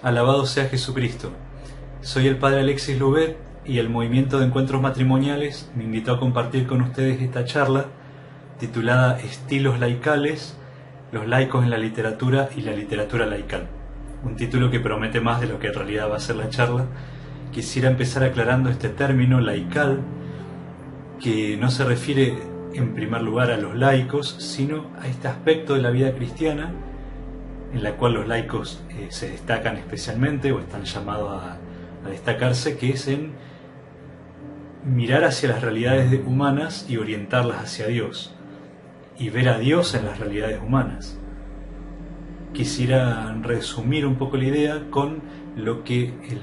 Alabado sea Jesucristo. Soy el Padre Alexis Louvet y el Movimiento de Encuentros Matrimoniales me invitó a compartir con ustedes esta charla titulada Estilos laicales, los laicos en la literatura y la literatura laical. Un título que promete más de lo que en realidad va a ser la charla. Quisiera empezar aclarando este término laical, que no se refiere en primer lugar a los laicos, sino a este aspecto de la vida cristiana en la cual los laicos se destacan especialmente o están llamados a destacarse, que es en mirar hacia las realidades humanas y orientarlas hacia Dios, y ver a Dios en las realidades humanas. Quisiera resumir un poco la idea con lo que el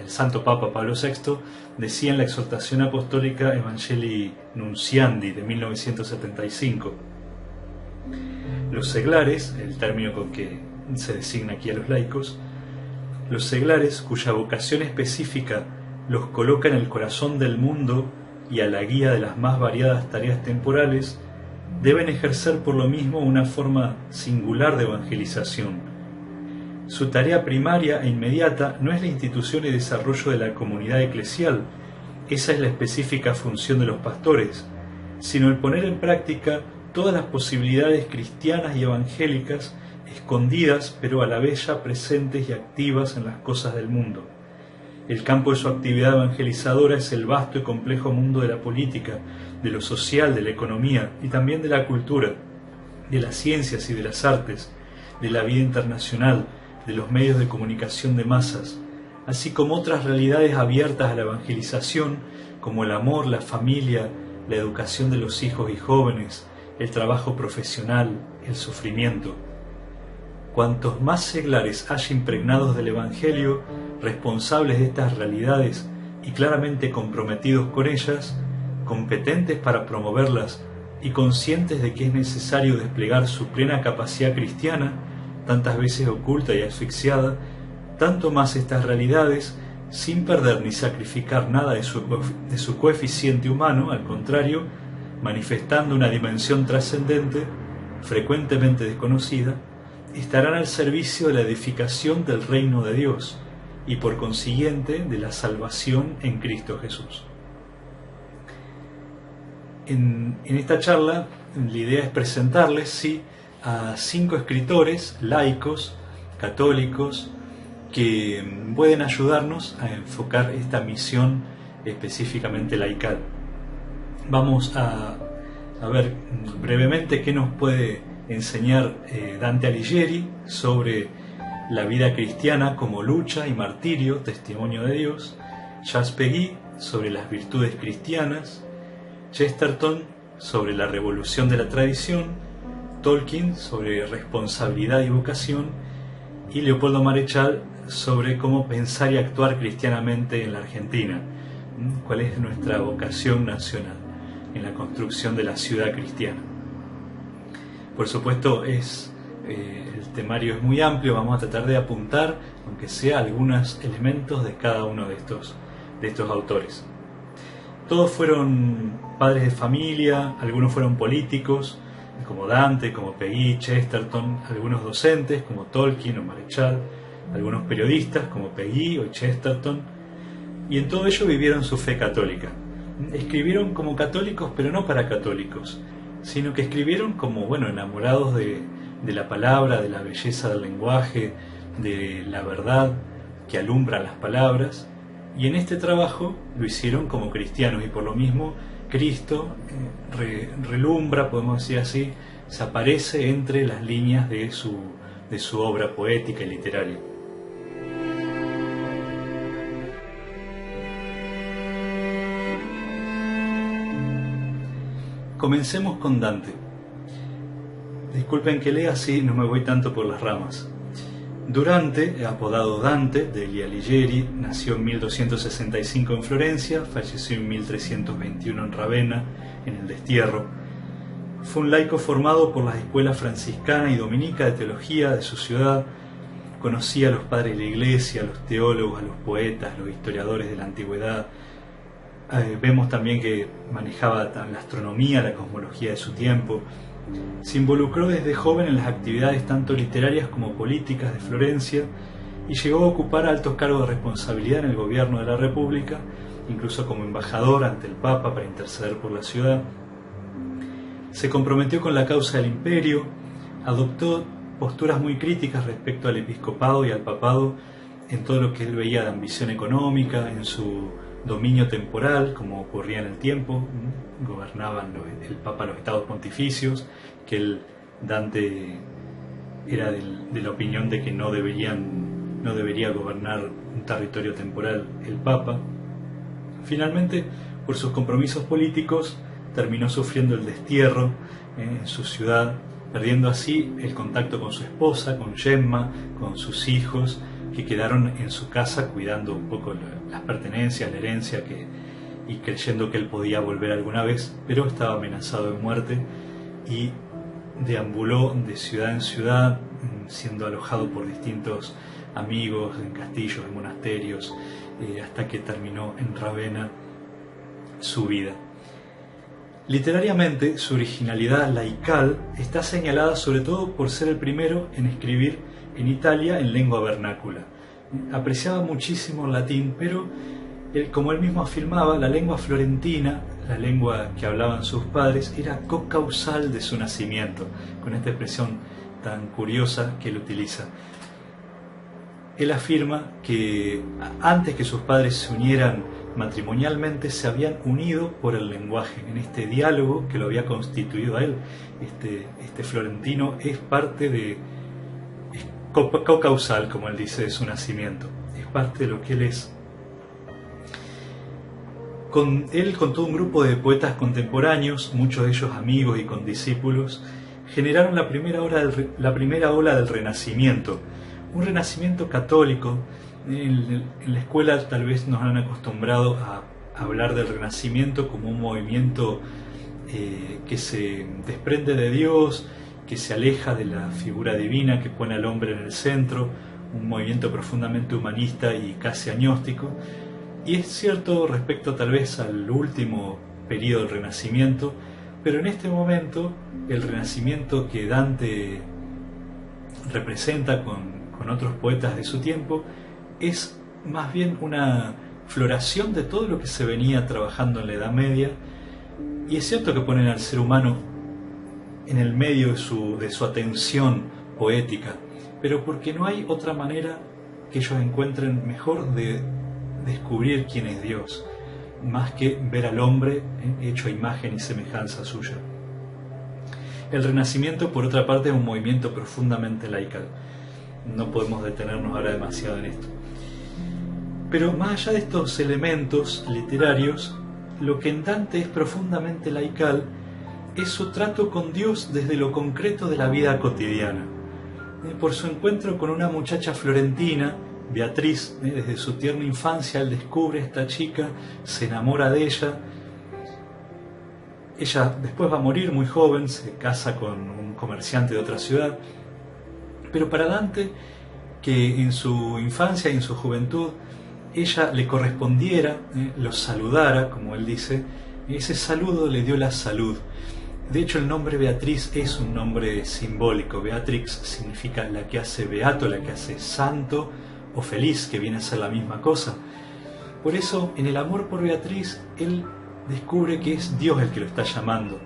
Santo Papa Pablo VI decía en la exhortación apostólica Evangelii Nunciandi de 1975. Los seglares, el término con que se designa aquí a los laicos, los seglares cuya vocación específica los coloca en el corazón del mundo y a la guía de las más variadas tareas temporales, deben ejercer por lo mismo una forma singular de evangelización. Su tarea primaria e inmediata no es la institución y desarrollo de la comunidad eclesial, esa es la específica función de los pastores, sino el poner en práctica todas las posibilidades cristianas y evangélicas escondidas pero a la vez ya presentes y activas en las cosas del mundo. El campo de su actividad evangelizadora es el vasto y complejo mundo de la política, de lo social, de la economía y también de la cultura, de las ciencias y de las artes, de la vida internacional, de los medios de comunicación de masas, así como otras realidades abiertas a la evangelización como el amor, la familia, la educación de los hijos y jóvenes, el trabajo profesional, el sufrimiento. Cuantos más seglares haya impregnados del Evangelio, responsables de estas realidades y claramente comprometidos con ellas, competentes para promoverlas y conscientes de que es necesario desplegar su plena capacidad cristiana, tantas veces oculta y asfixiada, tanto más estas realidades, sin perder ni sacrificar nada de su coeficiente humano, al contrario, manifestando una dimensión trascendente, frecuentemente desconocida, estarán al servicio de la edificación del reino de Dios y por consiguiente de la salvación en Cristo Jesús. En esta charla la idea es presentarles a 5 escritores laicos, católicos, que pueden ayudarnos a enfocar esta misión específicamente laical. Vamos a ver brevemente qué nos puede enseñar Dante Alighieri sobre la vida cristiana como lucha y martirio, testimonio de Dios, Jacques Péguy sobre las virtudes cristianas, Chesterton sobre la revolución de la tradición, Tolkien sobre responsabilidad y vocación, y Leopoldo Marechal sobre cómo pensar y actuar cristianamente en la Argentina, cuál es nuestra vocación nacional en la construcción de la ciudad cristiana. Por supuesto, el temario es muy amplio, vamos a tratar de apuntar, aunque sea algunos elementos de cada uno de estos autores. Todos fueron padres de familia, algunos fueron políticos, como Dante, como Péguy, Chesterton, algunos docentes, como Tolkien o Marechal, algunos periodistas, como Péguy o Chesterton, y en todo ello vivieron su fe católica. Escribieron como católicos, pero no para católicos, sino que escribieron como, enamorados de la palabra, de la belleza del lenguaje, de la verdad que alumbra las palabras, y en este trabajo lo hicieron como cristianos, y por lo mismo Cristo relumbra, podemos decir así, se aparece entre las líneas de su obra poética y literaria. Comencemos con Dante. Disculpen que lea así, no me voy tanto por las ramas. Durante, apodado Dante, degli Alighieri, nació en 1265 en Florencia, falleció en 1321 en Ravenna, en el destierro. Fue un laico formado por las escuelas franciscana y dominica de teología de su ciudad. Conocía a los padres de la iglesia, a los teólogos, a los poetas, a los historiadores de la antigüedad. Vemos también que manejaba la astronomía, la cosmología de su tiempo. Se involucró desde joven en las actividades tanto literarias como políticas de Florencia y llegó a ocupar altos cargos de responsabilidad en el gobierno de la República, incluso como embajador ante el Papa para interceder por la ciudad. Se comprometió con la causa del imperio, adoptó posturas muy críticas respecto al episcopado y al papado en todo lo que él veía de ambición económica, en su dominio temporal, como ocurría en el tiempo. Gobernaban el Papa los estados pontificios, que Dante era de la opinión de que no debería gobernar un territorio temporal el Papa. Finalmente, por sus compromisos políticos, terminó sufriendo el destierro en su ciudad, perdiendo así el contacto con su esposa, con Gemma, con sus hijos, que quedaron en su casa cuidando un poco las pertenencias, la herencia, y creyendo que él podía volver alguna vez, pero estaba amenazado de muerte y deambuló de ciudad en ciudad, siendo alojado por distintos amigos en castillos, en monasterios, hasta que terminó en Ravenna su vida. Literariamente, su originalidad laical está señalada sobre todo por ser el primero en escribir en Italia en lengua vernácula. Apreciaba muchísimo el latín, pero como él mismo afirmaba, la lengua florentina, la lengua que hablaban sus padres, era cocausal de su nacimiento, con esta expresión tan curiosa que él utiliza. Él afirma que antes que sus padres se unieran matrimonialmente, se habían unido por el lenguaje, en este diálogo que lo había constituido a él. Este florentino es parte de... es cocausal, como él dice, de su nacimiento. Es parte de lo que él es. Él, con todo un grupo de poetas contemporáneos, muchos de ellos amigos y condiscípulos, generaron la primera ola del Renacimiento. Un Renacimiento católico. En la escuela tal vez nos han acostumbrado a hablar del Renacimiento como un movimiento que se desprende de Dios, que se aleja de la figura divina, que pone al hombre en el centro, un movimiento profundamente humanista y casi agnóstico. Y es cierto respecto tal vez al último periodo del Renacimiento, pero en este momento el Renacimiento que Dante representa con otros poetas de su tiempo es más bien una floración de todo lo que se venía trabajando en la Edad Media, y es cierto que ponen al ser humano en el medio de su atención poética, pero porque no hay otra manera que ellos encuentren mejor de descubrir quién es Dios, más que ver al hombre hecho a imagen y semejanza suya. El Renacimiento, por otra parte, es un movimiento profundamente laical. No podemos detenernos ahora demasiado en esto. Pero más allá de estos elementos literarios, lo que en Dante es profundamente laical es su trato con Dios desde lo concreto de la vida cotidiana. Por su encuentro con una muchacha florentina, Beatriz, desde su tierna infancia él descubre a esta chica, se enamora de ella. Ella después va a morir muy joven, se casa con un comerciante de otra ciudad. Pero para Dante, que en su infancia y en su juventud ella le correspondiera, lo saludara, como él dice, ese saludo le dio la salud. De hecho, el nombre Beatriz es un nombre simbólico. Beatrix significa la que hace beato, la que hace santo o feliz, que viene a ser la misma cosa. Por eso, en el amor por Beatriz, él descubre que es Dios el que lo está llamando.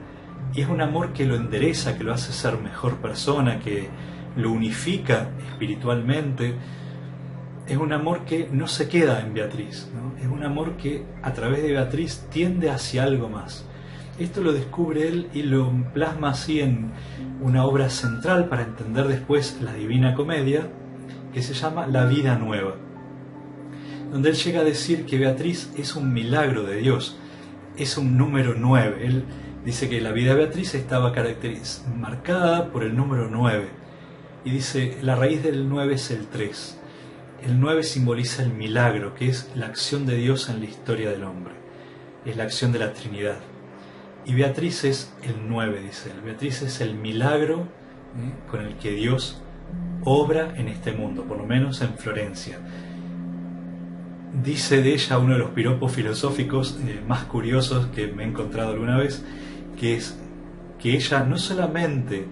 Y es un amor que lo endereza, que lo hace ser mejor persona, que lo unifica espiritualmente. Es un amor que no se queda en Beatriz, ¿no? Es un amor que a través de Beatriz tiende hacia algo más. Esto lo descubre él y lo plasma así en una obra central para entender después la Divina Comedia, que se llama La Vida Nueva, donde él llega a decir que Beatriz es un milagro de Dios, es un número 9. Él dice que la vida de Beatriz estaba marcada por el número 9. y dice, la raíz del 9 es el 3. El 9 simboliza el milagro, que es la acción de Dios en la historia del hombre. Es la acción de la Trinidad. Y Beatriz es el 9, dice él. Beatriz es el milagro con el que Dios obra en este mundo, por lo menos en Florencia. Dice de ella uno de los piropos filosóficos más curiosos que me he encontrado alguna vez, que es que ella no solamente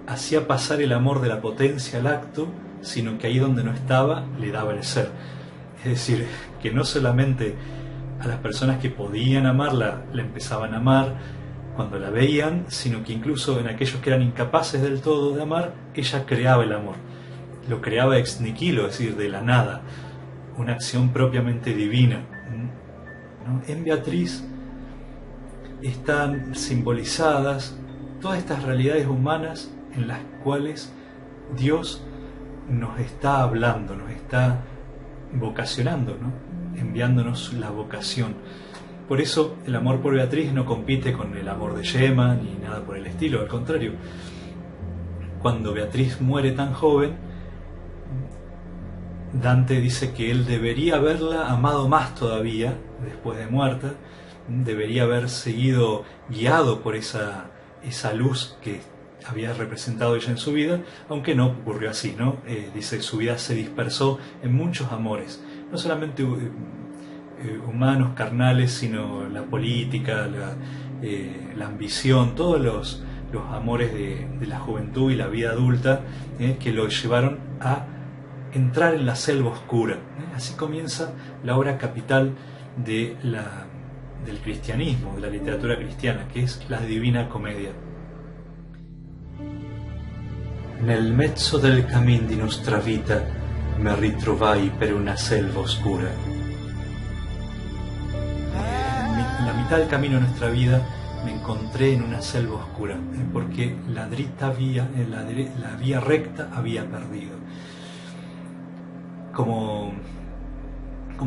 hacía pasar el amor de la potencia al acto, sino que ahí donde no estaba le daba el ser. Es decir, que no solamente a las personas que podían amarla la empezaban a amar cuando la veían, sino que incluso en aquellos que eran incapaces del todo de amar, ella creaba el amor. Lo creaba ex nihilo, es decir, de la nada, una acción propiamente divina, ¿no? En Beatriz están simbolizadas todas estas realidades humanas en las cuales Dios nos está hablando, nos está vocacionando, ¿no? Enviándonos la vocación. Por eso el amor por Beatriz no compite con el amor de Gemma ni nada por el estilo, al contrario. Cuando Beatriz muere tan joven, Dante dice que él debería haberla amado más todavía después de muerta, debería haber seguido guiado por esa luz que había representado ella en su vida, aunque no ocurrió así, ¿no? Dice que su vida se dispersó en muchos amores, no solamente humanos, carnales, sino la política, la ambición, todos los amores de la juventud y la vida adulta, que lo llevaron a entrar en la selva oscura. Así comienza la obra capital del cristianismo, de la literatura cristiana, que es la Divina Comedia. Nel mezzo del cammin di nostra vita me ritrovai per una selva oscura. En la mitad del camino de nuestra vida me encontré en una selva oscura, porque la vía recta había perdido. Como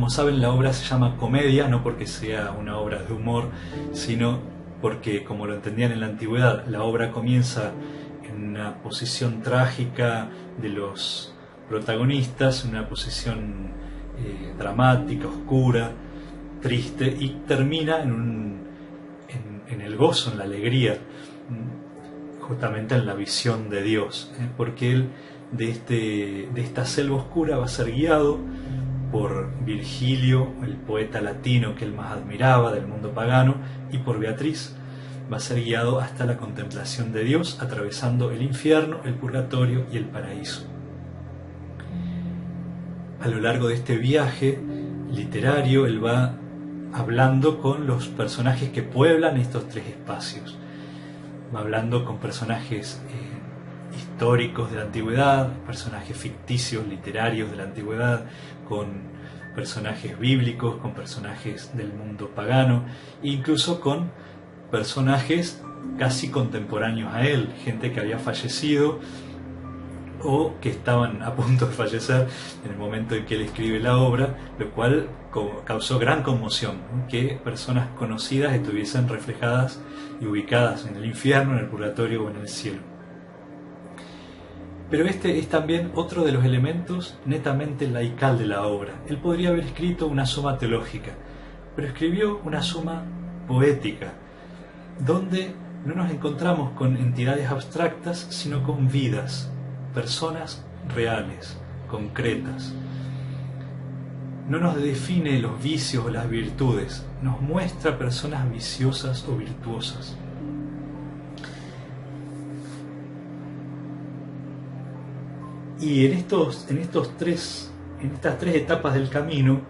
saben, la obra se llama comedia, no porque sea una obra de humor, sino porque, como lo entendían en la antigüedad, la obra comienza en una posición trágica de los protagonistas, en una posición dramática, oscura, triste, y termina en el gozo, en la alegría, justamente en la visión de Dios, porque él de esta selva oscura va a ser guiado por Virgilio, el poeta latino que él más admiraba del mundo pagano, y por Beatriz. Va a ser guiado hasta la contemplación de Dios, atravesando el infierno, el purgatorio y el paraíso. A lo largo de este viaje literario, él va hablando con los personajes que pueblan estos tres espacios. Va hablando con personajes históricos de la antigüedad, personajes ficticios, literarios de la antigüedad, con personajes bíblicos, con personajes del mundo pagano, e incluso con personajes casi contemporáneos a él, gente que había fallecido o que estaban a punto de fallecer en el momento en que él escribe la obra, lo cual causó gran conmoción, ¿no? Que personas conocidas estuviesen reflejadas y ubicadas en el infierno, en el purgatorio o en el cielo. Pero este es también otro de los elementos netamente laical de la obra. Él podría haber escrito una suma teológica, pero escribió una suma poética, donde no nos encontramos con entidades abstractas, sino con vidas, personas reales, concretas. No nos define los vicios o las virtudes, nos muestra personas viciosas o virtuosas. Y en estas tres etapas del camino,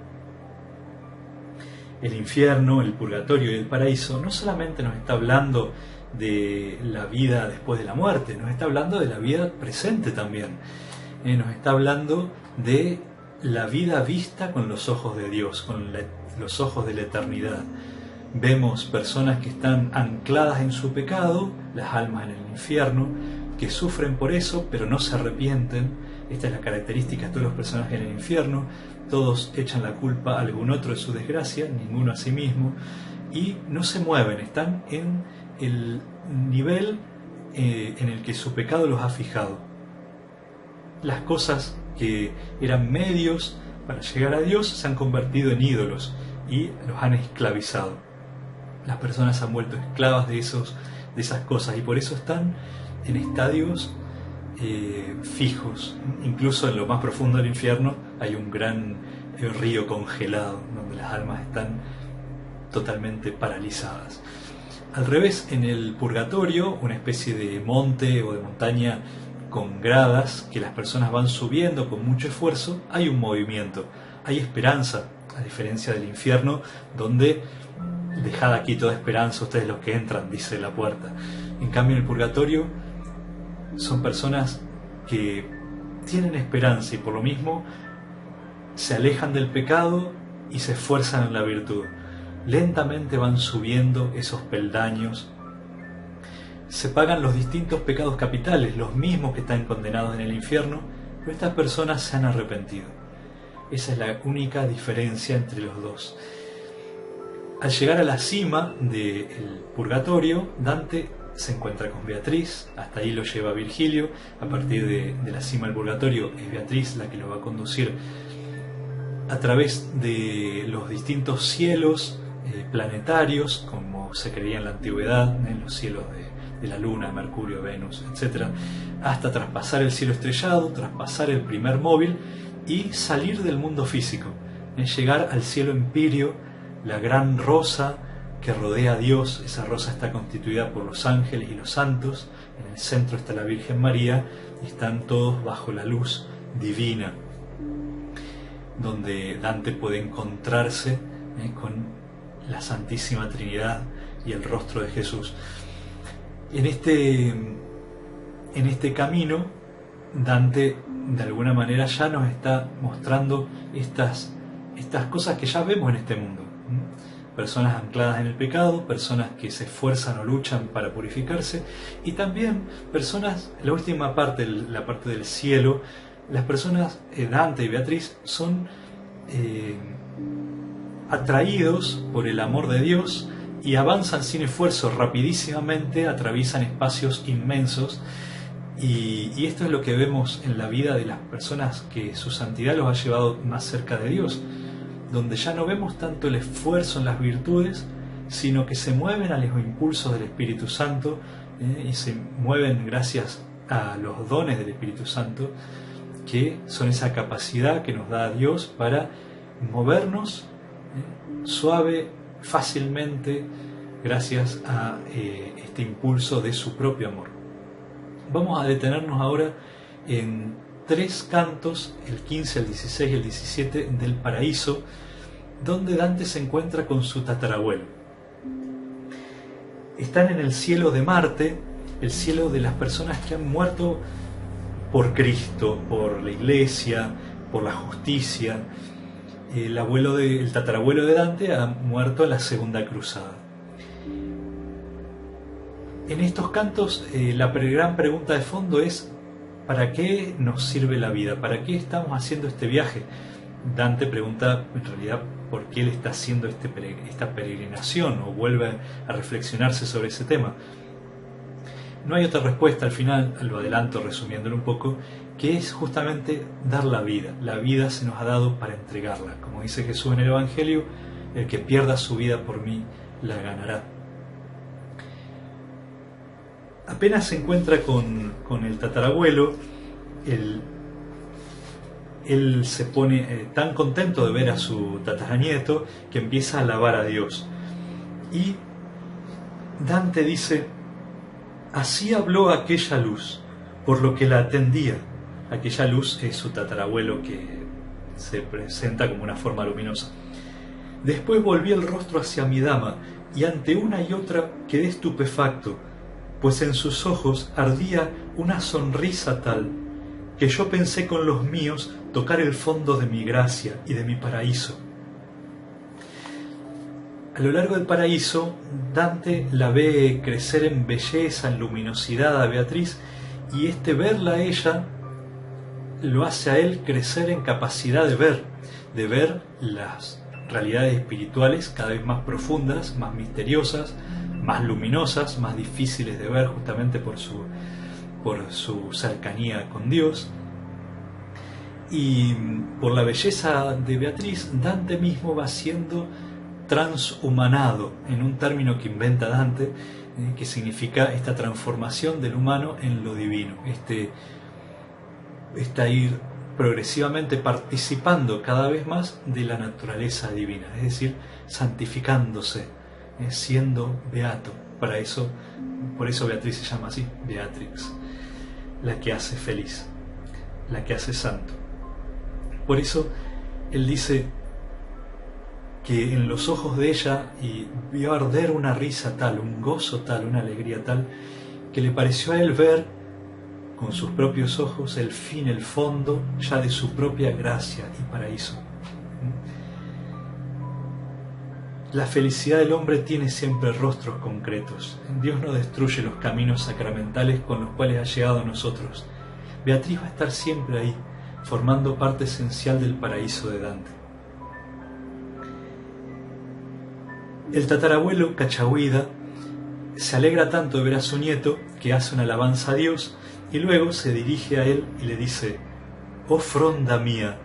el infierno, el purgatorio y el paraíso, no solamente nos está hablando de la vida después de la muerte, nos está hablando de la vida presente también. Nos está hablando de la vida vista con los ojos de Dios, con los ojos de la eternidad. Vemos personas que están ancladas en su pecado, las almas en el infierno, que sufren por eso, pero no se arrepienten. Esta es la característica de todos los personajes en el infierno. Todos echan la culpa a algún otro de su desgracia, ninguno a sí mismo, y no se mueven, están en el nivel en el que su pecado los ha fijado. las cosas que eran medios para llegar a Dios se han convertido en ídolos y los han esclavizado. Las personas se han vuelto esclavas de esas cosas y por eso están en estadios fijos. Incluso en lo más profundo del infierno hay un gran río congelado donde las almas están totalmente paralizadas. Al revés, en el purgatorio, una especie de monte o de montaña con gradas que las personas van subiendo con mucho esfuerzo, hay un movimiento, hay esperanza, a diferencia del infierno, donde dejad aquí toda esperanza, ustedes los que entran, dice la puerta. En cambio, en el purgatorio son personas que tienen esperanza y por lo mismo se alejan del pecado y se esfuerzan en la virtud. Lentamente van subiendo esos peldaños. Se pagan los distintos pecados capitales, los mismos que están condenados en el infierno, pero estas personas se han arrepentido. Esa es la única diferencia entre los dos. Al llegar a la cima del purgatorio, Dante se encuentra con Beatriz, hasta ahí lo lleva Virgilio. A partir de la cima del purgatorio es Beatriz la que lo va a conducir a través de los distintos cielos planetarios, como se creía en la antigüedad, en los cielos de la Luna, Mercurio, Venus, etc., hasta traspasar el cielo estrellado, traspasar el primer móvil y salir del mundo físico, llegar al cielo empíreo, la gran rosa que rodea a Dios. Esa rosa está constituida por los ángeles y los santos, en el centro está la Virgen María y están todos bajo la luz divina, donde Dante puede encontrarse con la Santísima Trinidad y el rostro de Jesús. En este camino, Dante de alguna manera ya nos está mostrando estas cosas que ya vemos en este mundo. Personas ancladas en el pecado, personas que se esfuerzan o luchan para purificarse, y también personas, la última parte, la parte del cielo, las personas, Dante y Beatriz, son atraídos por el amor de Dios y avanzan sin esfuerzo, rapidísimamente atraviesan espacios inmensos, y esto es lo que vemos en la vida de las personas que su santidad los ha llevado más cerca de Dios, donde ya no vemos tanto el esfuerzo en las virtudes, sino que se mueven a los impulsos del Espíritu Santo, y se mueven gracias a los dones del Espíritu Santo, que son esa capacidad que nos da Dios para movernos suave, fácilmente, gracias a este impulso de su propio amor. Vamos a detenernos ahora en 3 cantos, el 15, el 16 y el 17 del Paraíso, donde Dante se encuentra con su tatarabuelo. Están en el cielo de Marte, el cielo de las personas que han muerto por Cristo, por la Iglesia, por la justicia. El tatarabuelo de Dante ha muerto en la Segunda Cruzada. En estos cantos, la gran pregunta de fondo es: ¿para qué nos sirve la vida? ¿Para qué estamos haciendo este viaje? Dante pregunta en realidad por qué él está haciendo esta peregrinación, o vuelve a reflexionarse sobre ese tema. No hay otra respuesta al final, lo adelanto resumiéndolo un poco, que es justamente dar la vida. La vida se nos ha dado para entregarla. Como dice Jesús en el Evangelio, el que pierda su vida por mí, la ganará. Apenas se encuentra con el tatarabuelo, él se pone tan contento de ver a su tataranieto que empieza a alabar a Dios. Y Dante dice: así habló aquella luz, por lo que la atendía. Aquella luz es su tatarabuelo, que se presenta como una forma luminosa. Después volví el rostro hacia mi dama, y ante una y otra quedé estupefacto, pues en sus ojos ardía una sonrisa tal, que yo pensé con los míos tocar el fondo de mi gracia y de mi paraíso. A lo largo del paraíso, Dante la ve crecer en belleza, en luminosidad a Beatriz, y verla a ella lo hace a él crecer en capacidad de ver las realidades espirituales cada vez más profundas, más misteriosas, más luminosas, más difíciles de ver justamente por su cercanía con Dios. Y por la belleza de Beatriz, Dante mismo va siendo transhumanado, en un término que inventa Dante, que significa esta transformación del humano en lo divino, ir progresivamente participando cada vez más de la naturaleza divina, es decir, santificándose, siendo beato. Por eso Beatriz se llama así, Beatrix, la que hace feliz, la que hace santo. Por eso él dice que en los ojos de ella y vio arder una risa tal, un gozo tal, una alegría tal, que le pareció a él ver con sus propios ojos el fin, el fondo ya de su propia gracia y paraíso. La felicidad del hombre tiene siempre rostros concretos. Dios no destruye los caminos sacramentales con los cuales ha llegado a nosotros. Beatriz va a estar siempre ahí, formando parte esencial del paraíso de Dante. El tatarabuelo Cachagüida se alegra tanto de ver a su nieto que hace una alabanza a Dios y luego se dirige a él y le dice: «Oh fronda mía,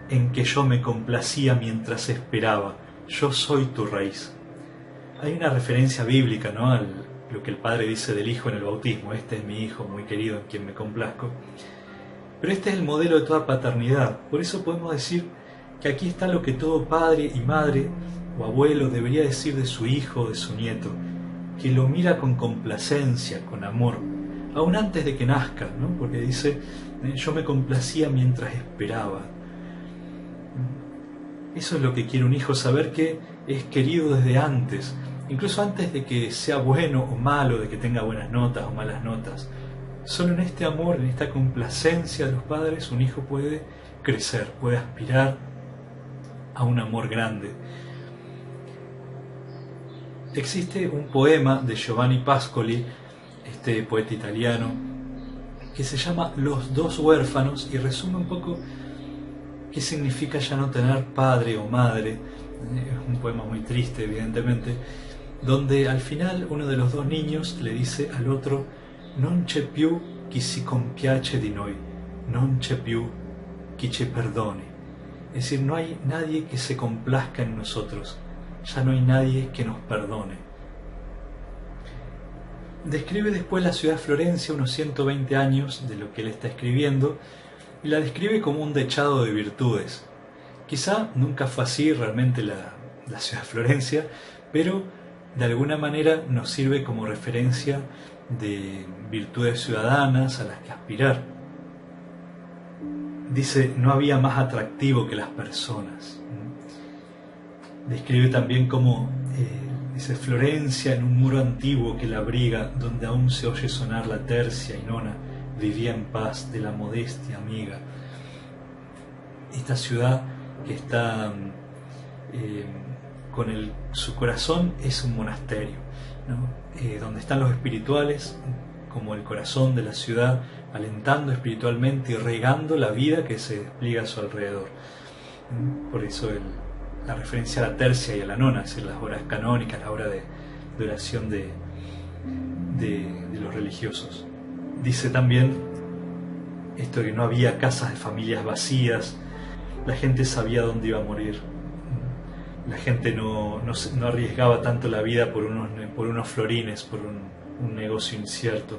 en que yo me complacía mientras esperaba, yo soy tu raíz». Hay una referencia bíblica, ¿no?, a lo que el padre dice del hijo en el bautismo: «Este es mi hijo muy querido en quien me complazco». Pero este es el modelo de toda paternidad. Por eso podemos decir que aquí está lo que todo padre y madre o abuelo debería decir de su hijo o de su nieto, que lo mira con complacencia, con amor, aún antes de que nazca, ¿no? Porque dice: «Yo me complacía mientras esperaba». Eso es lo que quiere un hijo, saber que es querido desde antes, incluso antes de que sea bueno o malo, de que tenga buenas notas o malas notas. Solo en este amor, en esta complacencia de los padres, un hijo puede crecer, puede aspirar a un amor grande. Existe un poema de Giovanni Pascoli, este poeta italiano, que se llama Los dos huérfanos y resume un poco qué significa ya no tener padre o madre. Es un poema muy triste, evidentemente, donde al final uno de los dos niños le dice al otro: «Non c'è più chi si compiace di noi, non c'è più chi ci perdoni». Es decir, no hay nadie que se complazca en nosotros, ya no hay nadie que nos perdone. Describe después la ciudad de Florencia, unos 120 años de lo que él está escribiendo, y la describe como un dechado de virtudes. Quizá nunca fue así realmente la ciudad de Florencia, pero de alguna manera nos sirve como referencia de virtudes ciudadanas a las que aspirar. Dice: «No había más atractivo que las personas». Describe también como, dice: «Florencia en un muro antiguo que la abriga, donde aún se oye sonar la tercia y nona, vivía en paz de la modestia amiga». Esta ciudad que está su corazón es un monasterio, ¿no? Donde están los espirituales, como el corazón de la ciudad, alentando espiritualmente y regando la vida que se despliega a su alrededor. Por eso la referencia a la tercia y a la nona, es decir, las horas canónicas, la hora de oración de los religiosos. Dice también esto, que no había casas de familias vacías, la gente sabía dónde iba a morir, la gente no arriesgaba tanto la vida por unos florines, por un negocio incierto.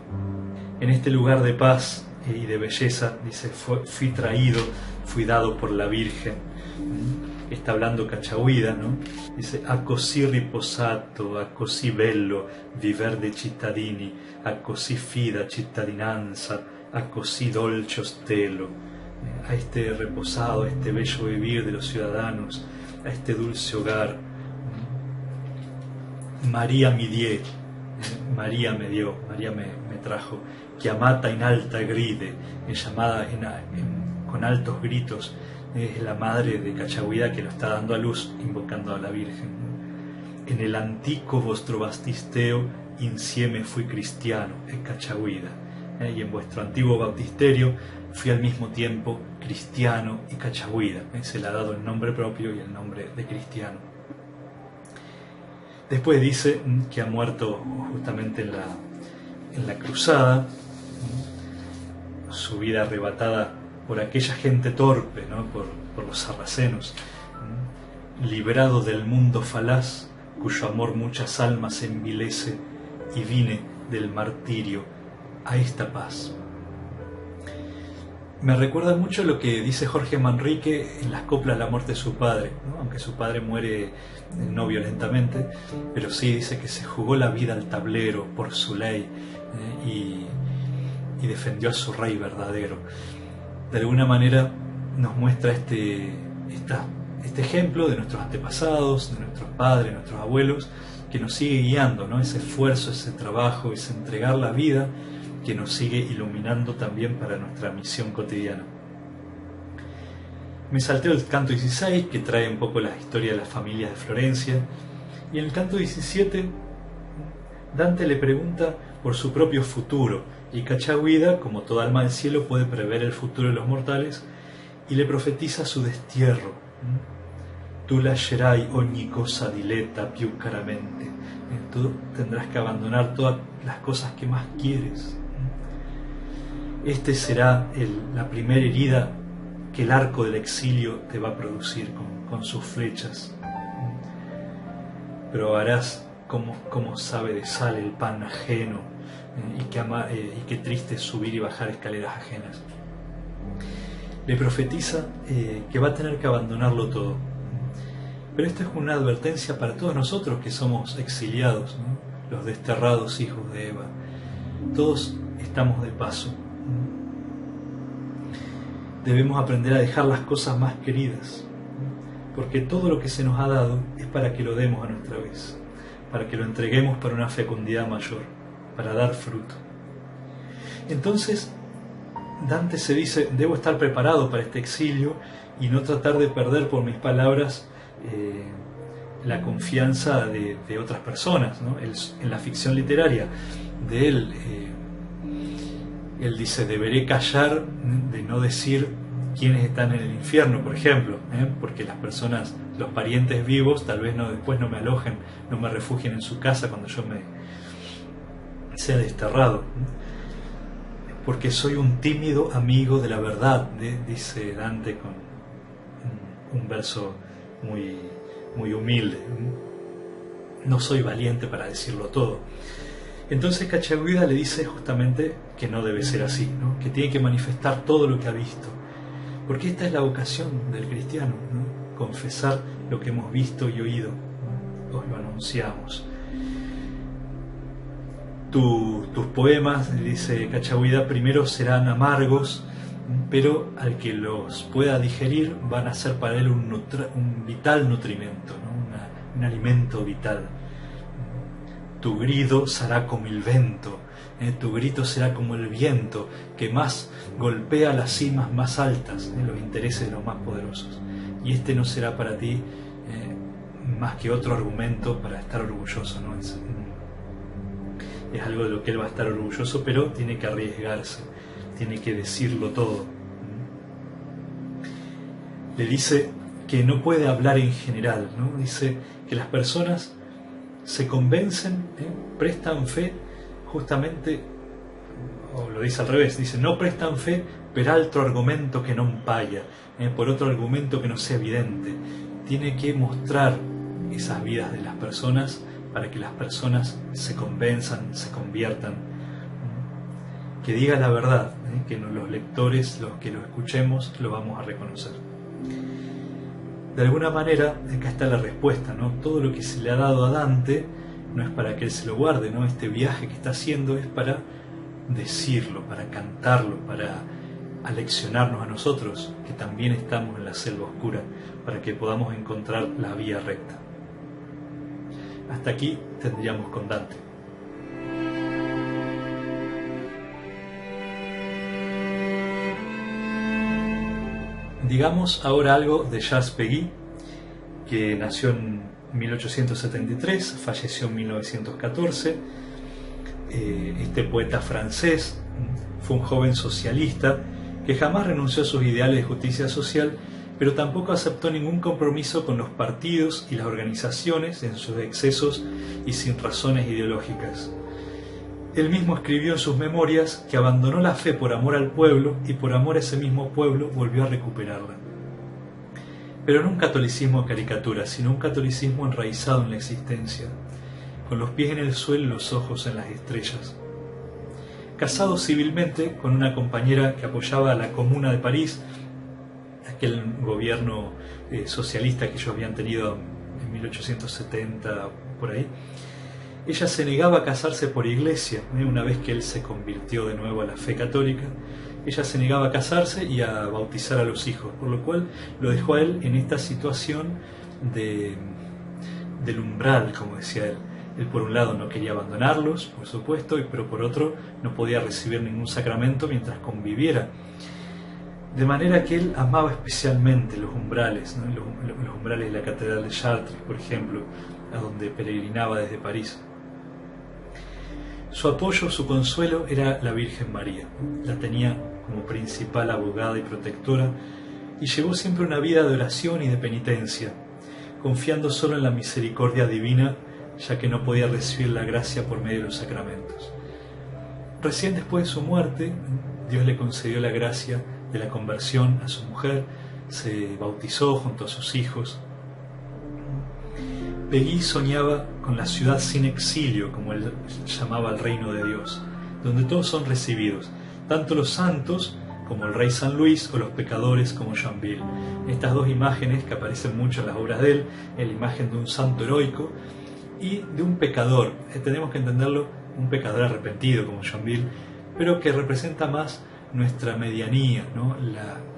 En este lugar de paz y de belleza, dice, fui traído, fui dado por la Virgen. Está hablando Cachagüida, ¿no? Dice: «A così riposato, a così bello viver de cittadini, a così fida cittadinanza, a così dolce stelo». A este reposado, a este bello vivir de los ciudadanos, a este dulce hogar. María mi die, María me dio, María me trajo, chiamata in alta gride, llamada con altos gritos. Es la madre de Cachagüida que lo está dando a luz, invocando a la Virgen. En el antico vostro baptisteo insieme fui cristiano, es Cachagüida. Y en vuestro antiguo baptisterio fui al mismo tiempo cristiano y Cachagüida. Se le ha dado el nombre propio y el nombre de cristiano. Después dice que ha muerto justamente en la cruzada, su vida arrebatada por aquella gente torpe, ¿no? por los sarracenos, librado del mundo falaz, cuyo amor muchas almas envilece, y vine del martirio a esta paz. Me recuerda mucho lo que dice Jorge Manrique en las coplas La muerte de su padre, ¿no? Aunque su padre muere no violentamente, pero sí dice que se jugó la vida al tablero por su ley, y defendió a su rey verdadero. De alguna manera nos muestra este ejemplo de nuestros antepasados, de nuestros padres, de nuestros abuelos, que nos sigue guiando, ¿no? Ese esfuerzo, ese trabajo, ese entregar la vida, que nos sigue iluminando también para nuestra misión cotidiana. Me salteo el canto 16, que trae un poco la historia de las familias de Florencia, y en el canto 17 Dante le pregunta por su propio futuro, y Cachagüida, como toda alma del cielo, puede prever el futuro de los mortales, y le profetiza su destierro. Tú lascerai ogni cosa diletta più caramente. Tú tendrás que abandonar todas las cosas que más quieres. Este será la primera herida que el arco del exilio te va a producir con sus flechas. Probarás cómo sabe de sal el pan ajeno, y qué triste es subir y bajar escaleras ajenas. Le profetiza que va a tener que abandonarlo todo. Pero esto es una advertencia para todos nosotros que somos exiliados, ¿no? Los desterrados hijos de Eva. Todos estamos de paso. Debemos aprender a dejar las cosas más queridas, porque todo lo que se nos ha dado es para que lo demos a nuestra vez, para que lo entreguemos para una fecundidad mayor, para dar fruto. Entonces, Dante se dice, debo estar preparado para este exilio y no tratar de perder por mis palabras la confianza de otras personas, ¿no? En la ficción literaria de él, él dice, deberé callar de no decir quiénes están en el infierno, por ejemplo, porque las personas, los parientes vivos, tal vez después no me alojen, no me refugien en su casa cuando yo me sea desterrado, porque soy un tímido amigo de la verdad, dice Dante con un verso muy humilde. No soy valiente para decirlo todo. Entonces Cachagüida le dice justamente que no debe ser así, ¿no? Que tiene que manifestar todo lo que ha visto, porque esta es la vocación del cristiano, ¿no? Confesar lo que hemos visto y oído, ¿no? Os lo anunciamos. Tus poemas, dice Cachagüida, primero serán amargos, pero al que los pueda digerir van a ser para él un vital nutrimento, ¿no? Un alimento vital. Tu grido será como el viento, tu grito será como el viento que más golpea las cimas más altas, los intereses de los más poderosos. Y este no será para ti más que otro argumento para estar orgulloso, ¿no? Es algo de lo que él va a estar orgulloso, pero tiene que arriesgarse, tiene que decirlo todo. Le dice que no puede hablar en general, ¿no? Dice que las personas se convencen, prestan fe, justamente, o lo dice al revés, dice, no prestan fe per altro argumento que non paia, por otro argumento que no sea evidente. Tiene que mostrar esas vidas de las personas para que las personas se convenzan, se conviertan, que diga la verdad, que los lectores, los que lo escuchemos, lo vamos a reconocer. De alguna manera, acá está la respuesta, ¿no? Todo lo que se le ha dado a Dante no es para que él se lo guarde, ¿no? Este viaje que está haciendo es para decirlo, para cantarlo, para aleccionarnos a nosotros, que también estamos en la selva oscura, para que podamos encontrar la vía recta. Hasta aquí tendríamos con Dante. Digamos ahora algo de Charles Péguy, que nació en 1873, falleció en 1914. Este poeta francés fue un joven socialista que jamás renunció a sus ideales de justicia social, pero tampoco aceptó ningún compromiso con los partidos y las organizaciones en sus excesos y sin razones ideológicas. Él mismo escribió en sus memorias que abandonó la fe por amor al pueblo y por amor a ese mismo pueblo volvió a recuperarla. Pero no un catolicismo caricatura, sino un catolicismo enraizado en la existencia, con los pies en el suelo y los ojos en las estrellas. Casado civilmente con una compañera que apoyaba a la Comuna de París, aquel gobierno socialista que ellos habían tenido en 1870, por ahí, ella se negaba a casarse por iglesia. Una vez que él se convirtió de nuevo a la fe católica, ella se negaba a casarse y a bautizar a los hijos, por lo cual lo dejó a él en esta situación del umbral, como decía él. Él por un lado no quería abandonarlos, por supuesto, pero por otro no podía recibir ningún sacramento mientras conviviera. De manera que él amaba especialmente los umbrales, ¿no? los umbrales de la Catedral de Chartres, por ejemplo, a donde peregrinaba desde París. Su apoyo, su consuelo era la Virgen María. La tenía como principal abogada y protectora y llevó siempre una vida de oración y de penitencia, confiando solo en la misericordia divina, ya que no podía recibir la gracia por medio de los sacramentos. Recién después de su muerte, Dios le concedió la gracia de la conversión a su mujer, se bautizó junto a sus hijos. Péguy soñaba con la ciudad sin exilio, como él llamaba el reino de Dios, donde todos son recibidos, tanto los santos como el rey San Luis o los pecadores como Joinville. Estas dos imágenes que aparecen mucho en las obras de él, la imagen de un santo heroico y de un pecador, tenemos que entenderlo, un pecador arrepentido como Joinville, pero que representa más nuestra medianía, ¿no?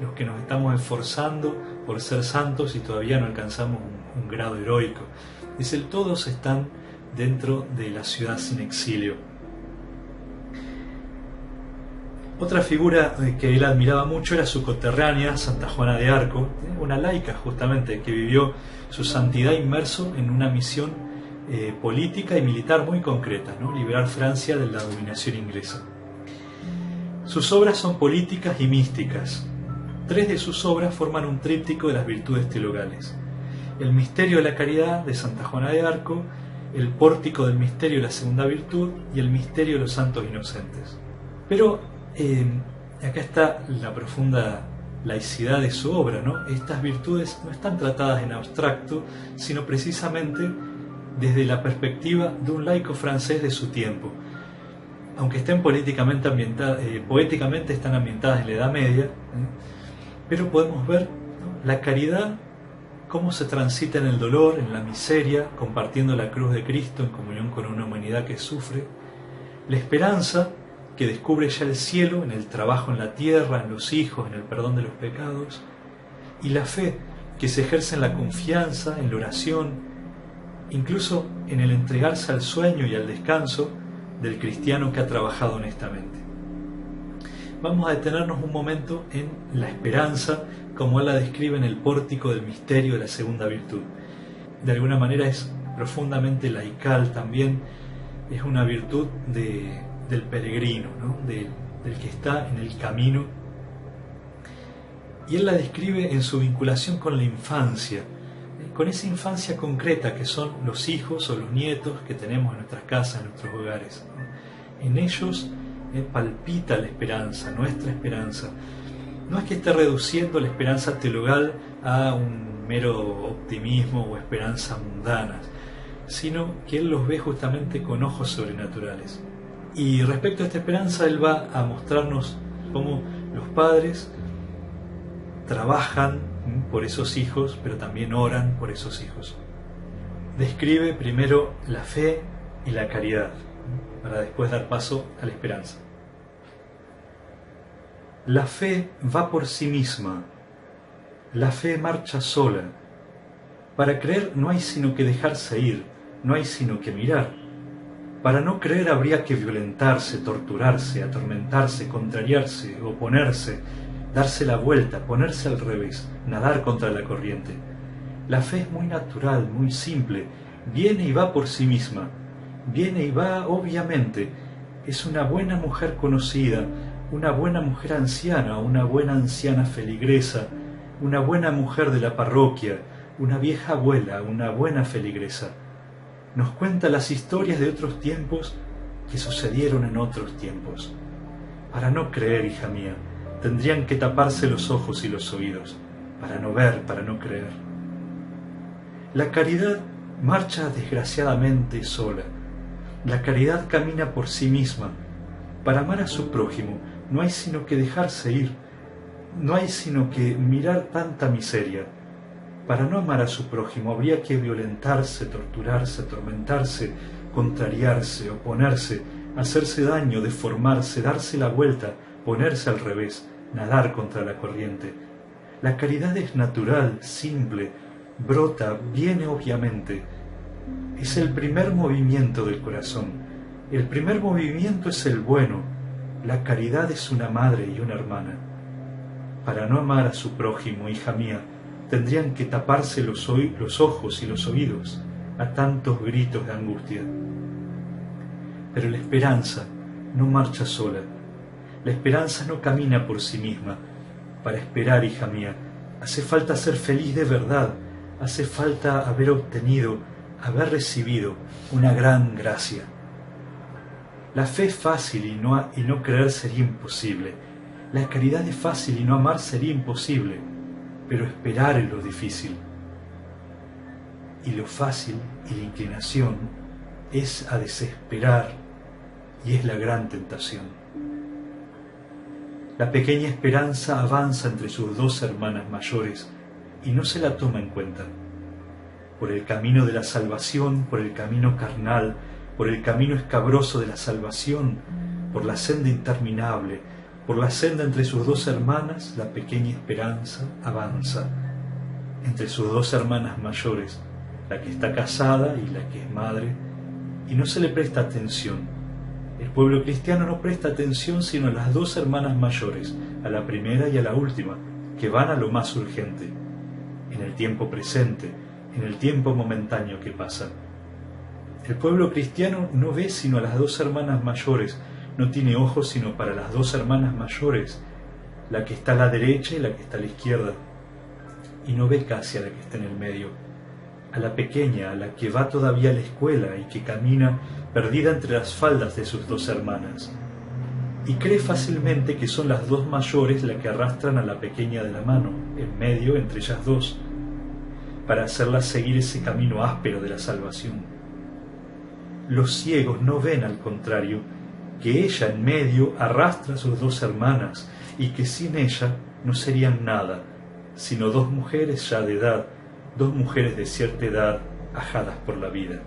Los que nos estamos esforzando por ser santos y todavía no alcanzamos un grado heroico. Dice, todos están dentro de la ciudad sin exilio. Otra figura que él admiraba mucho era su coterránea, Santa Juana de Arco, una laica justamente que vivió su santidad inmerso en una misión política y militar muy concreta, ¿no? Liberar Francia de la dominación inglesa. Sus obras son políticas y místicas. 3 de sus obras forman un tríptico de las virtudes teologales: el misterio de la caridad de Santa Juana de Arco, el pórtico del misterio de la segunda virtud y el misterio de los santos inocentes. Pero acá está la profunda laicidad de su obra, ¿no? Estas virtudes no están tratadas en abstracto, sino precisamente desde la perspectiva de un laico francés de su tiempo. Aunque estén poéticamente están ambientadas en la Edad Media, pero podemos ver, ¿no?, la caridad, cómo se transita en el dolor, en la miseria, compartiendo la cruz de Cristo en comunión con una humanidad que sufre, la esperanza, que descubre ya el cielo en el trabajo en la tierra, en los hijos, en el perdón de los pecados, y la fe, que se ejerce en la confianza, en la oración, incluso en el entregarse al sueño y al descanso del cristiano que ha trabajado honestamente. Vamos a detenernos un momento en la esperanza, como él la describe en el pórtico del misterio de la segunda virtud. De alguna manera es profundamente laical también, es una virtud del peregrino, ¿no? del que está en el camino. Y él la describe en su vinculación con la infancia, con esa infancia concreta que son los hijos o los nietos que tenemos en nuestras casas, en nuestros hogares. En ellos palpita la esperanza, nuestra esperanza. No es que esté reduciendo la esperanza teologal a un mero optimismo o esperanza mundana, sino que él los ve justamente con ojos sobrenaturales. Y respecto a esta esperanza, él va a mostrarnos cómo los padres trabajan por esos hijos, pero también oran por esos hijos. Describe primero la fe y la caridad, para después dar paso a la esperanza. La fe va por sí misma, la fe marcha sola. Para creer no hay sino que dejarse ir, no hay sino que mirar. Para no creer habría que violentarse, torturarse, atormentarse, contrariarse, oponerse, darse la vuelta, ponerse al revés, nadar contra la corriente. La fe es muy natural, muy simple, viene y va por sí misma, viene y va obviamente. Es una buena mujer conocida, una buena mujer anciana, una buena anciana feligresa, una buena mujer de la parroquia, una vieja abuela, una buena feligresa. Nos cuenta las historias de otros tiempos que sucedieron en otros tiempos. Para no creer, hija mía, tendrían que taparse los ojos y los oídos, para no ver, para no creer. La caridad marcha desgraciadamente sola. La caridad camina por sí misma. Para amar a su prójimo no hay sino que dejarse ir, no hay sino que mirar tanta miseria. Para no amar a su prójimo habría que violentarse, torturarse, atormentarse, contrariarse, oponerse, hacerse daño, deformarse, darse la vuelta, ponerse al revés, nadar contra la corriente. La caridad es natural, simple, brota, viene obviamente. Es el primer movimiento del corazón. El primer movimiento es el bueno. La caridad es una madre y una hermana. Para no amar a su prójimo, hija mía, tendrían que taparse los ojos y los oídos a tantos gritos de angustia. Pero la esperanza no marcha sola. La esperanza no camina por sí misma. Para esperar, hija mía, hace falta ser feliz de verdad, hace falta haber obtenido, haber recibido una gran gracia. La fe es fácil y no creer sería imposible. La caridad es fácil y no amar sería imposible, pero esperar es lo difícil. Y lo fácil y la inclinación es a desesperar y es la gran tentación. La pequeña esperanza avanza entre sus dos hermanas mayores y no se la toma en cuenta. Por el camino de la salvación, por el camino carnal, por el camino escabroso de la salvación, por la senda interminable, por la senda entre sus dos hermanas, la pequeña esperanza avanza. Entre sus dos hermanas mayores, la que está casada y la que es madre, y no se le presta atención. El pueblo cristiano no presta atención sino a las dos hermanas mayores, a la primera y a la última, que van a lo más urgente, en el tiempo presente, en el tiempo momentáneo que pasa. El pueblo cristiano no ve sino a las dos hermanas mayores, no tiene ojos sino para las dos hermanas mayores, la que está a la derecha y la que está a la izquierda, y no ve casi a la que está en el medio, a la pequeña, a la que va todavía a la escuela y que camina perdida entre las faldas de sus dos hermanas, y cree fácilmente que son las dos mayores las que arrastran a la pequeña de la mano, en medio entre ellas dos, para hacerla seguir ese camino áspero de la salvación. Los ciegos no ven, al contrario, que ella en medio arrastra a sus dos hermanas y que sin ella no serían nada, sino dos mujeres ya de edad, dos mujeres de cierta edad ajadas por la vida.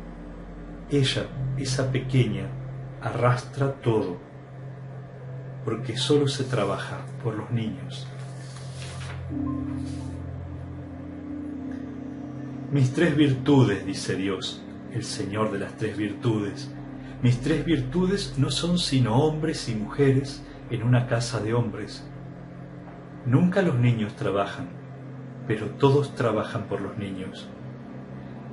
Ella, esa pequeña, arrastra todo, porque solo se trabaja por los niños. Mis tres virtudes, dice Dios, el Señor de las tres virtudes, mis tres virtudes no son sino hombres y mujeres en una casa de hombres. Nunca los niños trabajan, pero todos trabajan por los niños.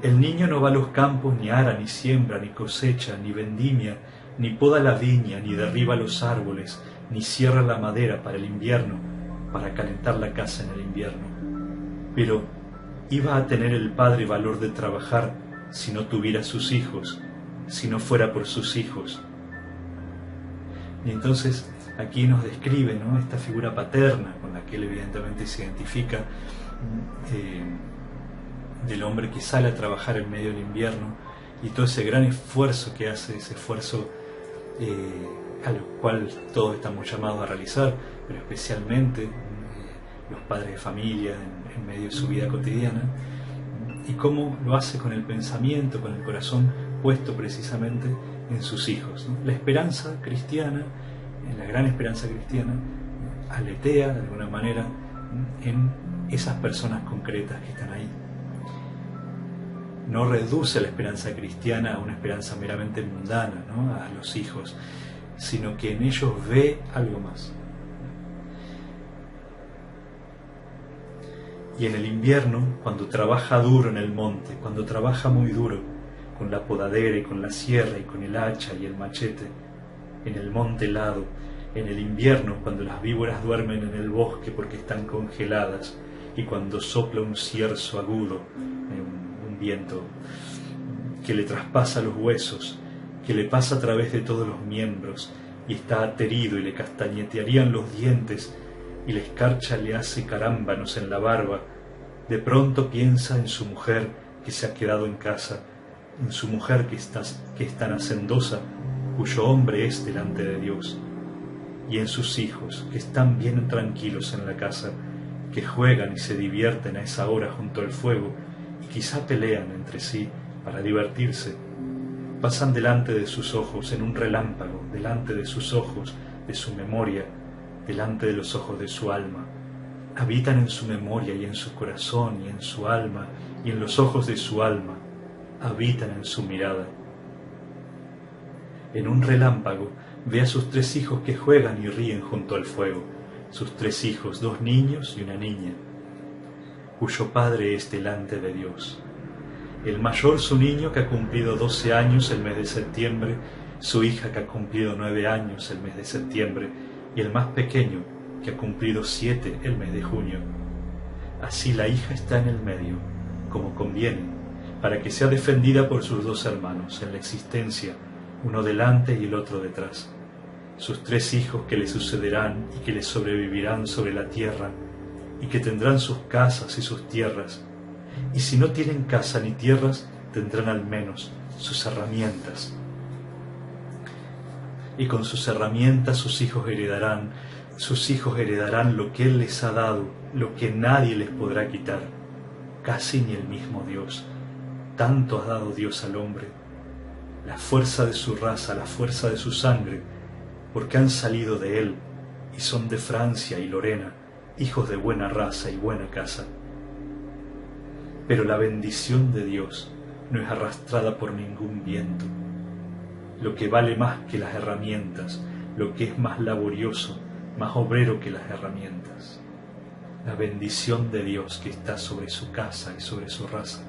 El niño no va a los campos, ni ara, ni siembra, ni cosecha, ni vendimia, ni poda la viña, ni derriba los árboles, ni cierra la madera para el invierno, para calentar la casa en el invierno. Pero iba a tener el padre valor de trabajar si no tuviera sus hijos, si no fuera por sus hijos. Y entonces aquí nos describe, ¿no?, esta figura paterna con la que él evidentemente se identifica, del hombre que sale a trabajar en medio del invierno y todo ese gran esfuerzo que hace, ese esfuerzo al cual todos estamos llamados a realizar, pero especialmente los padres de familia en medio de su vida cotidiana, y cómo lo hace con el pensamiento, con el corazón puesto precisamente en sus hijos, ¿no? La esperanza cristiana, la gran esperanza cristiana, aletea de alguna manera en esas personas concretas que están ahí. No reduce la esperanza cristiana a una esperanza meramente mundana, ¿no?, a los hijos, sino que en ellos ve algo más. Y en el invierno, cuando trabaja duro en el monte, cuando trabaja muy duro, con la podadera y con la sierra y con el hacha y el machete, en el monte helado, en el invierno, cuando las víboras duermen en el bosque porque están congeladas, y cuando sopla un cierzo agudo, un viento que le traspasa los huesos, que le pasa a través de todos los miembros, y está aterido y le castañetearían los dientes, y la escarcha le hace carámbanos en la barba, de pronto piensa en su mujer que se ha quedado en casa, en su mujer que es tan hacendosa, cuyo hombre es delante de Dios, y en sus hijos que están bien tranquilos en la casa, que juegan y se divierten a esa hora junto al fuego, y quizá pelean entre sí para divertirse. Pasan delante de sus ojos en un relámpago, delante de sus ojos, de su memoria, delante de los ojos de su alma. Habitan en su memoria y en su corazón y en su alma y en los ojos de su alma. Habitan en su mirada. En un relámpago ve a sus 3 hijos que juegan y ríen junto al fuego, sus 3 hijos, 2 niños y una niña, cuyo padre es delante de Dios. El mayor su niño que ha cumplido 12 años el mes de septiembre, su hija que ha cumplido 9 años el mes de septiembre, y el más pequeño que ha cumplido 7 el mes de junio. Así la hija está en el medio, como conviene, para que sea defendida por sus 2 hermanos en la existencia, uno delante y el otro detrás, sus 3 hijos que le sucederán y que le sobrevivirán sobre la tierra, y que tendrán sus casas y sus tierras, y si no tienen casa ni tierras, tendrán al menos sus herramientas. Y con sus herramientas sus hijos heredarán lo que Él les ha dado, lo que nadie les podrá quitar, casi ni el mismo Dios. Tanto ha dado Dios al hombre, la fuerza de su raza, la fuerza de su sangre, porque han salido de Él y son de Francia y Lorena, hijos de buena raza y buena casa. Pero la bendición de Dios no es arrastrada por ningún viento. Lo que vale más que las herramientas, lo que es más laborioso, más obrero que las herramientas. La bendición de Dios que está sobre su casa y sobre su raza.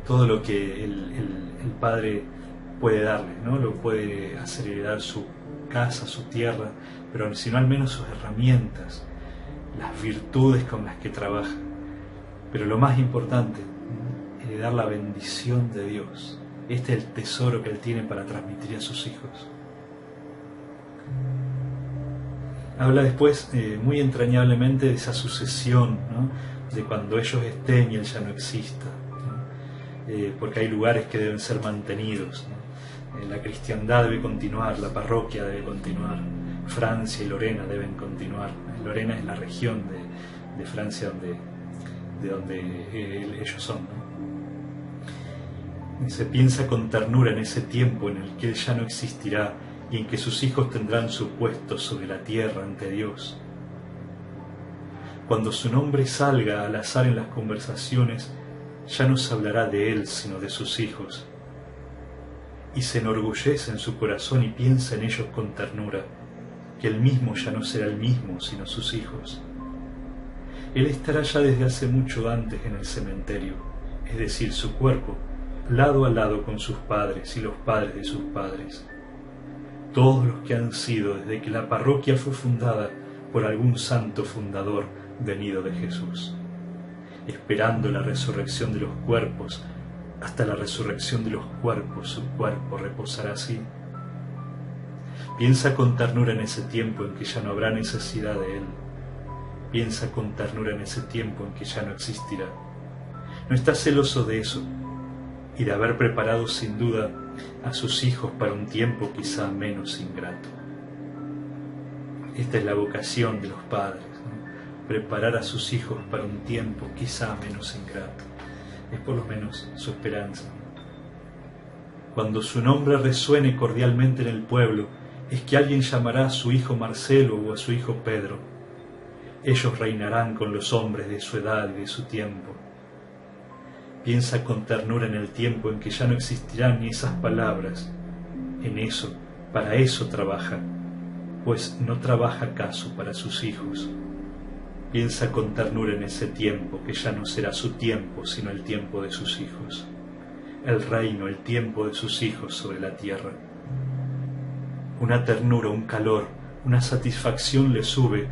Todo lo que el Padre puede darle, ¿no? Lo puede hacer heredar su casa, su tierra, pero sino al menos sus herramientas, las virtudes con las que trabaja. Pero lo más importante, heredar la bendición de Dios. Este es el tesoro que Él tiene para transmitir a sus hijos. Habla después muy entrañablemente de esa sucesión, ¿no? De cuando ellos estén y Él ya no exista, ¿no? Porque hay lugares que deben ser mantenidos, ¿no? La cristiandad debe continuar, la parroquia debe continuar, Francia y Lorena deben continuar. Lorena es la región de Francia de donde ellos son, ¿no? Se piensa con ternura en ese tiempo en el que Él ya no existirá y en que sus hijos tendrán su puesto sobre la tierra ante Dios. Cuando su nombre salga al azar en las conversaciones, ya no se hablará de Él sino de sus hijos, y se enorgullece en su corazón y piensa en ellos con ternura, que Él mismo ya no será el mismo sino sus hijos. Él estará ya desde hace mucho antes en el cementerio, es decir, su cuerpo, lado a lado con sus padres y los padres de sus padres. Todos los que han sido desde que la parroquia fue fundada por algún santo fundador venido de Jesús, esperando la resurrección de los cuerpos. Hasta la resurrección de los cuerpos su cuerpo reposará así. Piensa con ternura en ese tiempo en que ya no habrá necesidad de Él. Piensa con ternura en ese tiempo en que ya no existirá. No está celoso de eso y de haber preparado sin duda a sus hijos para un tiempo quizá menos ingrato. Esta es la vocación de los padres, ¿no? Preparar a sus hijos para un tiempo quizá menos ingrato. Es por lo menos su esperanza. Cuando su nombre resuene cordialmente en el pueblo, es que alguien llamará a su hijo Marcelo o a su hijo Pedro. Ellos reinarán con los hombres de su edad y de su tiempo. Piensa con ternura en el tiempo en que ya no existirán ni esas palabras. En eso, para eso trabaja, pues no trabaja acaso para sus hijos. Piensa con ternura en ese tiempo que ya no será su tiempo, sino el tiempo de sus hijos. El reino, el tiempo de sus hijos sobre la tierra. Una ternura, un calor, una satisfacción le sube.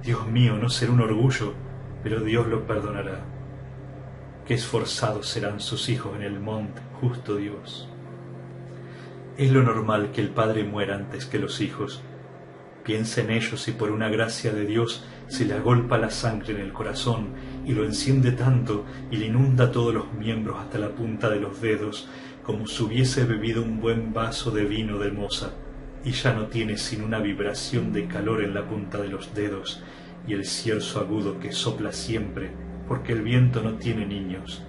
Dios mío, no será un orgullo, pero Dios lo perdonará. Qué esforzados serán sus hijos en el monte, justo Dios. Es lo normal que el padre muera antes que los hijos. Piensa en ellos y por una gracia de Dios se le agolpa la sangre en el corazón y lo enciende tanto y le inunda todos los miembros hasta la punta de los dedos, como si hubiese bebido un buen vaso de vino de moza, y ya no tiene sino una vibración de calor en la punta de los dedos y el cierzo agudo que sopla siempre, porque el viento no tiene niños,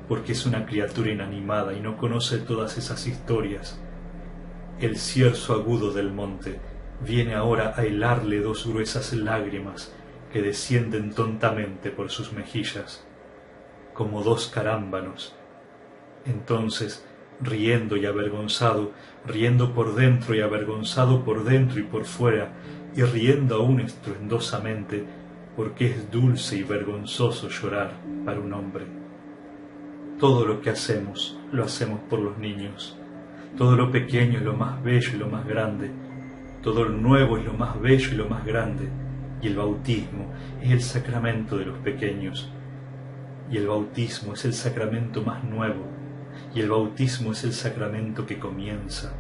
porque es una criatura inanimada y no conoce todas esas historias. El cierzo agudo del monte viene ahora a helarle dos gruesas lágrimas que descienden tontamente por sus mejillas, como dos carámbanos. Entonces, riendo y avergonzado, riendo por dentro y avergonzado por dentro y por fuera, y riendo aún estruendosamente, porque es dulce y vergonzoso llorar para un hombre. Todo lo que hacemos, lo hacemos por los niños. Todo lo pequeño es lo más bello y lo más grande. Todo lo nuevo es lo más bello y lo más grande. Y el bautismo es el sacramento de los pequeños. Y el bautismo es el sacramento más nuevo. Y el bautismo es el sacramento que comienza.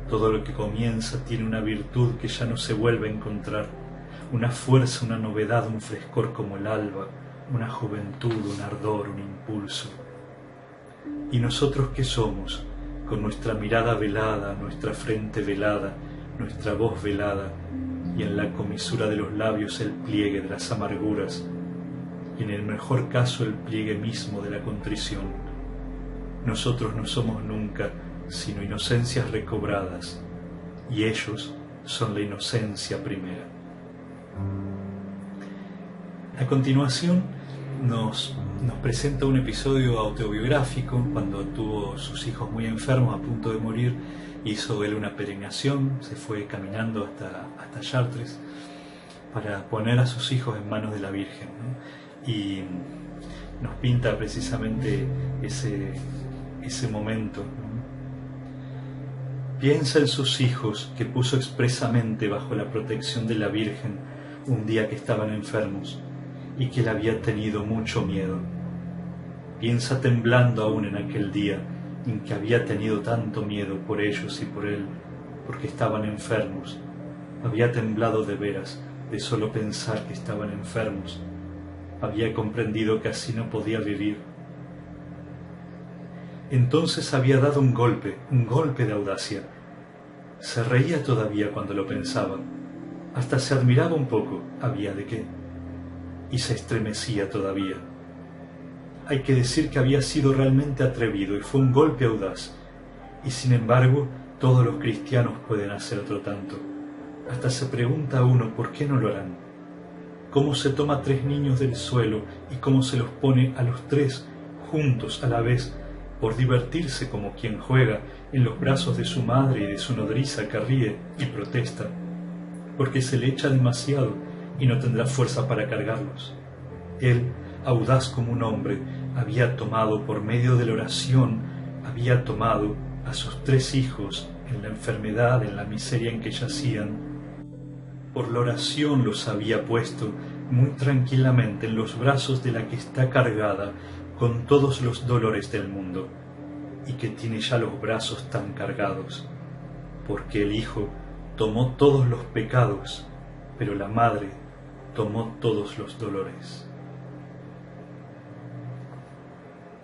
Todo lo que comienza tiene una virtud que ya no se vuelve a encontrar, una fuerza, una novedad, un frescor como el alba, una juventud, un ardor, un impulso. ¿Y nosotros qué somos? Con nuestra mirada velada, nuestra frente velada, nuestra voz velada, y en la comisura de los labios el pliegue de las amarguras, y en el mejor caso el pliegue mismo de la contrición. Nosotros no somos nunca sino inocencias recobradas, y ellos son la inocencia primera. A continuación nos presenta un episodio autobiográfico. Cuando tuvo sus hijos muy enfermos, a punto de morir, hizo él una peregrinación, se fue caminando hasta Chartres para poner a sus hijos en manos de la Virgen, ¿no? Y nos pinta precisamente ese momento, ¿no? Piensa en sus hijos que puso expresamente bajo la protección de la Virgen un día que estaban enfermos y que le había tenido mucho miedo. Piensa temblando aún en aquel día en que había tenido tanto miedo por ellos y por él, porque estaban enfermos. Había temblado de veras de solo pensar que estaban enfermos. Había comprendido que así no podía vivir. Entonces había dado un golpe de audacia. Se reía todavía cuando lo pensaba, hasta se admiraba un poco, había de qué, y se estremecía todavía. Hay que decir que había sido realmente atrevido y fue un golpe audaz, y sin embargo todos los cristianos pueden hacer otro tanto. Hasta se pregunta a uno por qué no lo harán. Cómo se toma 3 niños del suelo y cómo se los pone a los 3 juntos a la vez, por divertirse como quien juega en los brazos de su madre y de su nodriza que ríe y protesta, porque se le echa demasiado y no tendrá fuerza para cargarlos. Él, audaz como un hombre, había tomado por medio de la oración, había tomado a sus 3 hijos en la enfermedad, en la miseria en que yacían. Por la oración los había puesto muy tranquilamente en los brazos de la que está cargada con todos los dolores del mundo, y que tiene ya los brazos tan cargados, porque el Hijo tomó todos los pecados, pero la Madre tomó todos los dolores.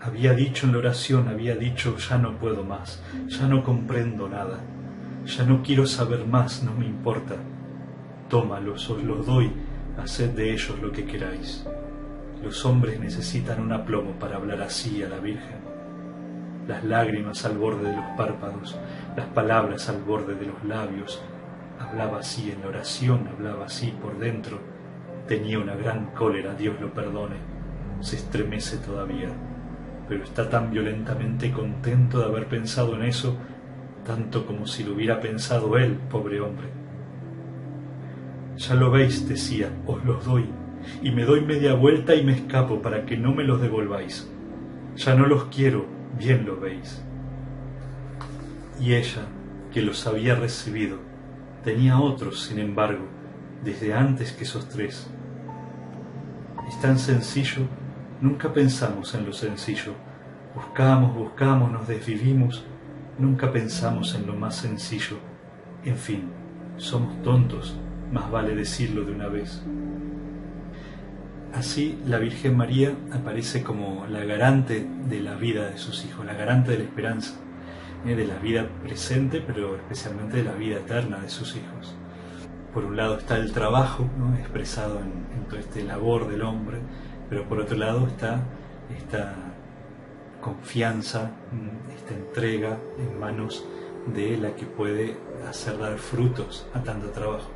Había dicho en la oración, había dicho: ya no puedo más, ya no comprendo nada, ya no quiero saber más, no me importa. Tómalos, os los doy, haced de ellos lo que queráis. Los hombres necesitan un aplomo para hablar así a la Virgen. Las lágrimas al borde de los párpados, las palabras al borde de los labios. Hablaba así en la oración, hablaba así por dentro. Tenía una gran cólera, Dios lo perdone. Se estremece todavía, pero está tan violentamente contento de haber pensado en eso, tanto como si lo hubiera pensado él, pobre hombre. Ya lo veis, decía, os los doy, y me doy media vuelta y me escapo para que no me los devolváis. Ya no los quiero, bien lo veis. Y ella, que los había recibido, tenía otros, sin embargo, desde antes que esos 3. Es tan sencillo, nunca pensamos en lo sencillo. Buscamos, nos desvivimos, nunca pensamos en lo más sencillo. En fin, somos tontos, más vale decirlo de una vez. Así, la Virgen María aparece como la garante de la vida de sus hijos, la garante de la esperanza, de la vida presente, pero especialmente de la vida eterna de sus hijos. Por un lado está el trabajo, ¿no?, expresado en todo este labor del hombre, pero por otro lado está esta confianza, esta entrega en manos de la que puede hacer dar frutos a tanto trabajo.